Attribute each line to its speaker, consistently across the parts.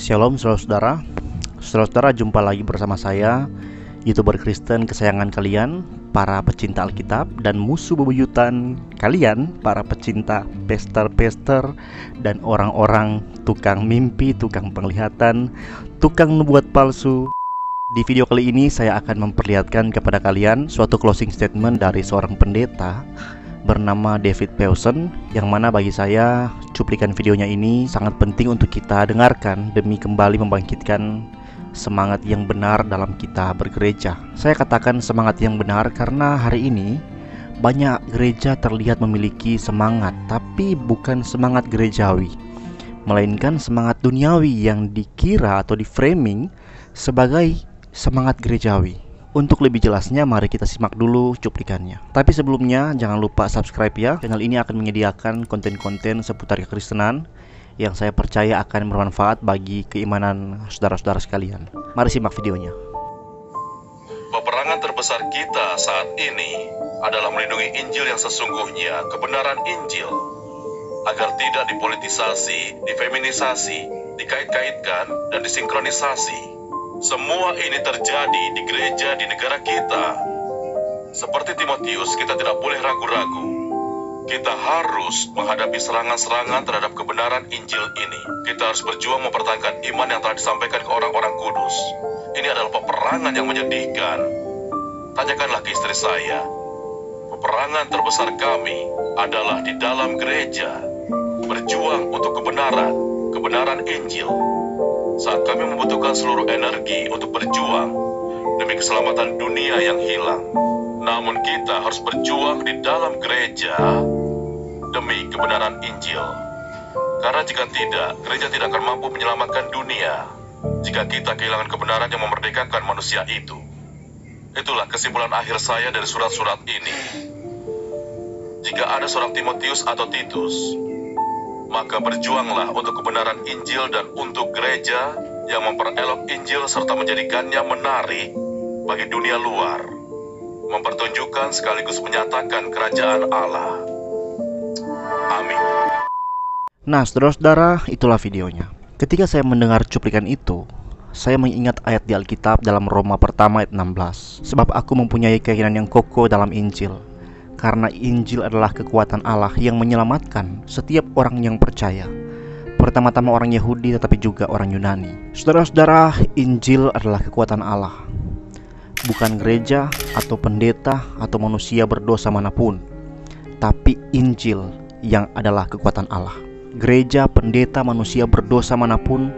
Speaker 1: Shalom saudara-saudara. Saudara-saudara, jumpa lagi bersama saya, YouTuber Kristen kesayangan kalian, para pecinta Alkitab dan musuh bebuyutan kalian, para pecinta pester-pester dan orang-orang tukang mimpi, tukang penglihatan, tukang nubuat palsu. Di video kali ini saya akan memperlihatkan kepada kalian suatu closing statement dari seorang pendeta bernama David Powson, yang mana bagi saya cuplikan videonya ini sangat penting untuk kita dengarkan demi kembali membangkitkan semangat yang benar dalam kita bergereja. Saya katakan semangat yang benar karena hari ini banyak gereja terlihat memiliki semangat, tapi bukan semangat gerejawi, melainkan semangat duniawi yang dikira atau di-framing sebagai semangat gerejawi. Untuk lebih jelasnya, mari kita simak dulu cuplikannya. Tapi sebelumnya, jangan lupa subscribe ya. Channel ini akan menyediakan konten-konten seputar kekristenan yang saya percaya akan bermanfaat bagi keimanan saudara-saudara sekalian. Mari simak videonya.
Speaker 2: Peperangan terbesar kita saat ini adalah melindungi Injil yang sesungguhnya, kebenaran Injil, agar tidak dipolitisasi, difeminisasi, dikait-kaitkan, dan disinkronisasi. Semua ini terjadi di gereja di negara kita. Seperti Timotius, kita tidak boleh ragu-ragu. Kita harus menghadapi serangan-serangan terhadap kebenaran Injil ini. Kita harus berjuang mempertahankan iman yang telah disampaikan ke orang-orang kudus. Ini adalah peperangan yang menyedihkan. Tanyakanlah ke istri saya. Peperangan terbesar kami adalah di dalam gereja. Berjuang untuk kebenaran Injil. Saat kami membutuhkan seluruh energi untuk berjuang demi keselamatan dunia yang hilang. Namun kita harus berjuang di dalam gereja demi kebenaran Injil. Karena jika tidak, gereja tidak akan mampu menyelamatkan dunia jika kita kehilangan kebenaran yang memerdekakan manusia itu. Itulah kesimpulan akhir saya dari surat-surat ini. Jika ada seorang Timotius atau Titus, maka berjuanglah untuk kebenaran Injil dan untuk gereja yang memperelok Injil serta menjadikannya menarik bagi dunia luar, mempertunjukkan sekaligus menyatakan kerajaan Allah. Amin.
Speaker 1: Nah, saudara-saudara, itulah videonya. Ketika saya mendengar cuplikan itu, saya mengingat ayat di Alkitab dalam Roma pertama ayat 16. Sebab aku mempunyai keyakinan yang kokoh dalam Injil, karena Injil adalah kekuatan Allah yang menyelamatkan setiap orang yang percaya, pertama-tama orang Yahudi tetapi juga orang Yunani. Saudara-saudara, Injil adalah kekuatan Allah, bukan gereja atau pendeta atau manusia berdosa manapun, tapi Injil yang adalah kekuatan Allah. Gereja, pendeta, manusia berdosa manapun,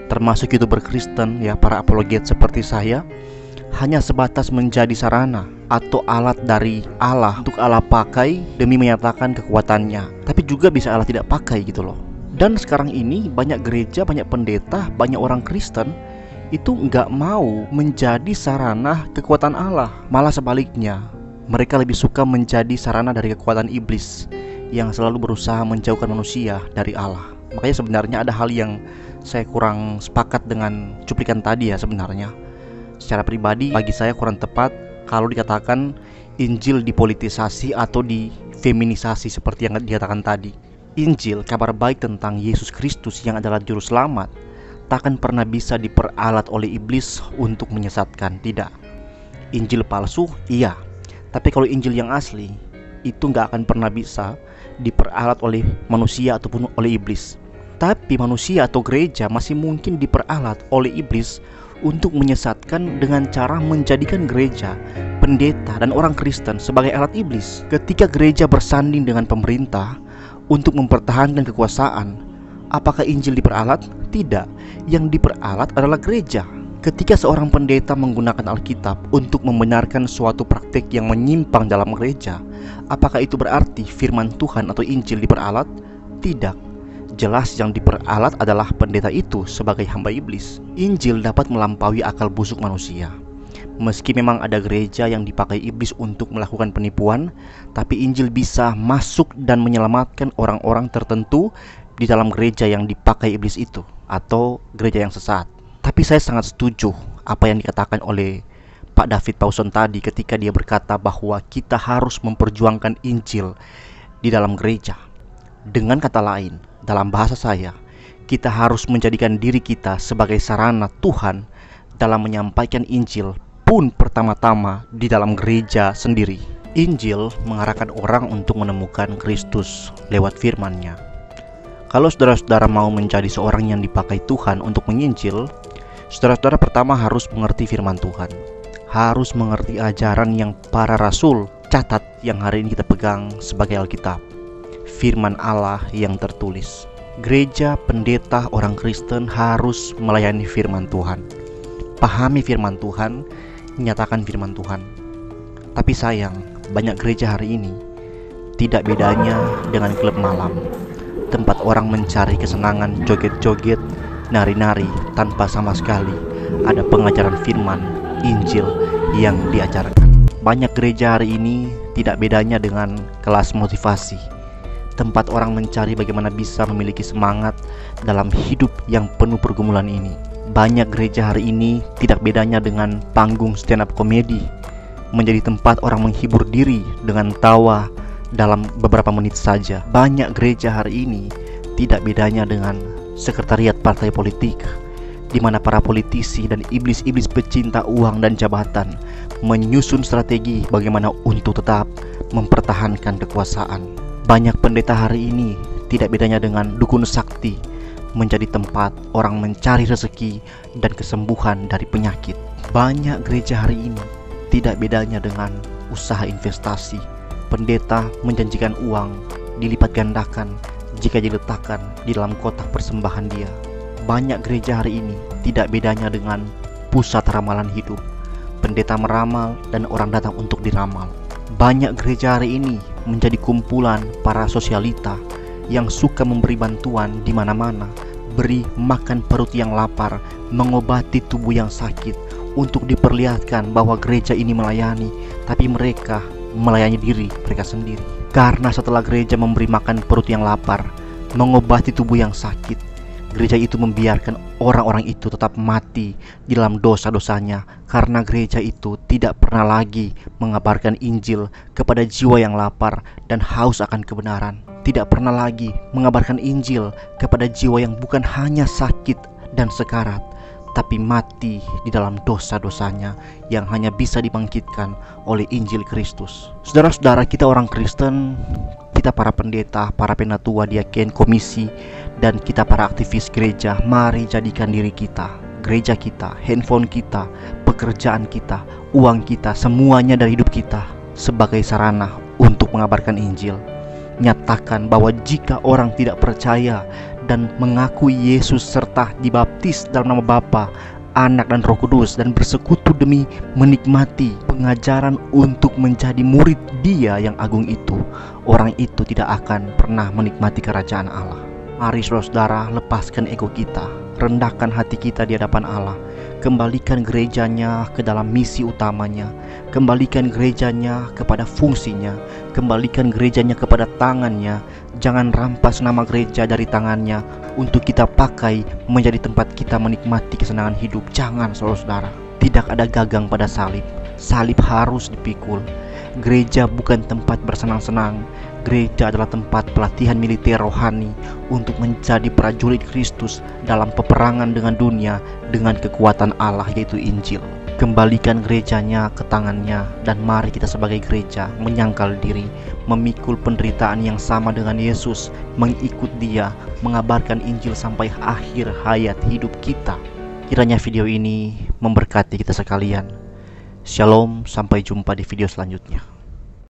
Speaker 1: termasuk YouTuber Kristen ya, para apologet seperti saya, hanya sebatas menjadi sarana atau alat dari Allah untuk Allah pakai demi menyatakan kekuatannya. Tapi juga bisa Allah tidak pakai gitu loh. Dan sekarang ini banyak gereja, banyak pendeta, banyak orang Kristen itu nggak mau menjadi sarana kekuatan Allah. Malah sebaliknya, mereka lebih suka menjadi sarana dari kekuatan iblis yang selalu berusaha menjauhkan manusia dari Allah. Makanya sebenarnya ada hal yang saya kurang sepakat dengan cuplikan tadi ya sebenarnya. Secara pribadi, bagi saya kurang tepat kalau dikatakan Injil dipolitisasi atau difeminisasi seperti yang dikatakan tadi. Injil, kabar baik tentang Yesus Kristus yang adalah juru selamat, takkan pernah bisa diperalat oleh iblis untuk menyesatkan, tidak. Injil palsu, iya. Tapi kalau Injil yang asli, itu gak akan pernah bisa diperalat oleh manusia ataupun oleh iblis. Tapi manusia atau gereja masih mungkin diperalat oleh iblis untuk menyesatkan dengan cara menjadikan gereja, pendeta, dan orang Kristen sebagai alat iblis. Ketika gereja bersanding dengan pemerintah untuk mempertahankan kekuasaan, apakah Injil diperalat? Tidak. Yang diperalat adalah gereja. Ketika seorang pendeta menggunakan Alkitab untuk membenarkan suatu praktik yang menyimpang dalam gereja, apakah itu berarti firman Tuhan atau Injil diperalat? Tidak. Jelas yang diperalat adalah pendeta itu sebagai hamba iblis. Injil dapat melampaui akal busuk manusia. Meski memang ada gereja yang dipakai iblis untuk melakukan penipuan, tapi Injil bisa masuk dan menyelamatkan orang-orang tertentu di dalam gereja yang dipakai iblis itu, atau gereja yang sesat. Tapi saya sangat setuju apa yang dikatakan oleh Pak David Powson tadi ketika dia berkata bahwa kita harus memperjuangkan Injil di dalam gereja. Dengan kata lain, dalam bahasa saya, kita harus menjadikan diri kita sebagai sarana Tuhan dalam menyampaikan Injil pun pertama-tama di dalam gereja sendiri. Injil mengarahkan orang untuk menemukan Kristus lewat firman-Nya. Kalau saudara-saudara mau menjadi seorang yang dipakai Tuhan untuk menginjil, saudara-saudara pertama harus mengerti firman Tuhan, harus mengerti ajaran yang para rasul catat yang hari ini kita pegang sebagai Alkitab, firman Allah yang tertulis. Gereja, pendeta, orang Kristen harus melayani firman Tuhan, pahami firman Tuhan, nyatakan firman Tuhan. Tapi sayang, banyak gereja hari ini tidak bedanya dengan klub malam, tempat orang mencari kesenangan joget-joget, nari-nari tanpa sama sekali ada pengajaran firman Injil yang diajarkan. Banyak gereja hari ini tidak bedanya dengan kelas motivasi, tempat orang mencari bagaimana bisa memiliki semangat dalam hidup yang penuh pergumulan ini. Banyak gereja hari ini tidak bedanya dengan panggung stand up komedi, menjadi tempat orang menghibur diri dengan tawa dalam beberapa menit saja. Banyak gereja hari ini tidak bedanya dengan sekretariat partai politik, di mana para politisi dan iblis-iblis pecinta uang dan jabatan menyusun strategi bagaimana untuk tetap mempertahankan kekuasaan. Banyak pendeta hari ini tidak bedanya dengan dukun sakti, menjadi tempat orang mencari rezeki dan kesembuhan dari penyakit. Banyak gereja hari ini tidak bedanya dengan usaha investasi. Pendeta menjanjikan uang dilipat gandakan jika diletakkan di dalam kotak persembahan dia. Banyak gereja hari ini tidak bedanya dengan pusat ramalan hidup. Pendeta meramal dan orang datang untuk diramal. Banyak gereja hari ini menjadi kumpulan para sosialita yang suka memberi bantuan di mana-mana, beri makan perut yang lapar, mengobati tubuh yang sakit, untuk diperlihatkan bahwa gereja ini melayani, tapi mereka melayani diri mereka sendiri. Karena setelah gereja memberi makan perut yang lapar, mengobati tubuh yang sakit, gereja itu membiarkan orang-orang itu tetap mati di dalam dosa-dosanya, karena gereja itu tidak pernah lagi mengabarkan Injil kepada jiwa yang lapar dan haus akan kebenaran. Tidak pernah lagi mengabarkan Injil kepada jiwa yang bukan hanya sakit dan sekarat, tapi mati di dalam dosa-dosanya yang hanya bisa dibangkitkan oleh Injil Kristus. Saudara-saudara, kita orang Kristen, kita para pendeta, para penatua, diaken, komisi, dan kita para aktivis gereja, mari jadikan diri kita, gereja kita, handphone kita, pekerjaan kita, uang kita, semuanya dari hidup kita sebagai sarana untuk mengabarkan Injil. Nyatakan bahwa jika orang tidak percaya dan mengakui Yesus serta dibaptis dalam nama Bapa, Anak dan Roh Kudus dan bersekutu demi menikmati pengajaran untuk menjadi murid Dia yang agung itu, orang itu tidak akan pernah menikmati kerajaan Allah. Mari saudara-saudara, lepaskan ego kita, rendahkan hati kita di hadapan Allah, kembalikan gerejanya ke dalam misi utamanya, kembalikan gerejanya kepada fungsinya, kembalikan gerejanya kepada tangannya. Jangan rampas nama gereja dari tangannya untuk kita pakai menjadi tempat kita menikmati kesenangan hidup. Jangan, saudara-saudara. Tidak ada gagang pada salib. Salib harus dipikul. Gereja bukan tempat bersenang-senang. Gereja adalah tempat pelatihan militer rohani untuk menjadi prajurit Kristus dalam peperangan dengan dunia dengan kekuatan Allah, yaitu Injil. Kembalikan gerejanya ke tangannya, dan mari kita sebagai gereja menyangkal diri, memikul penderitaan yang sama dengan Yesus, mengikut Dia, mengabarkan Injil sampai akhir hayat hidup kita. Kiranya video ini memberkati kita sekalian. Shalom, sampai jumpa di video selanjutnya.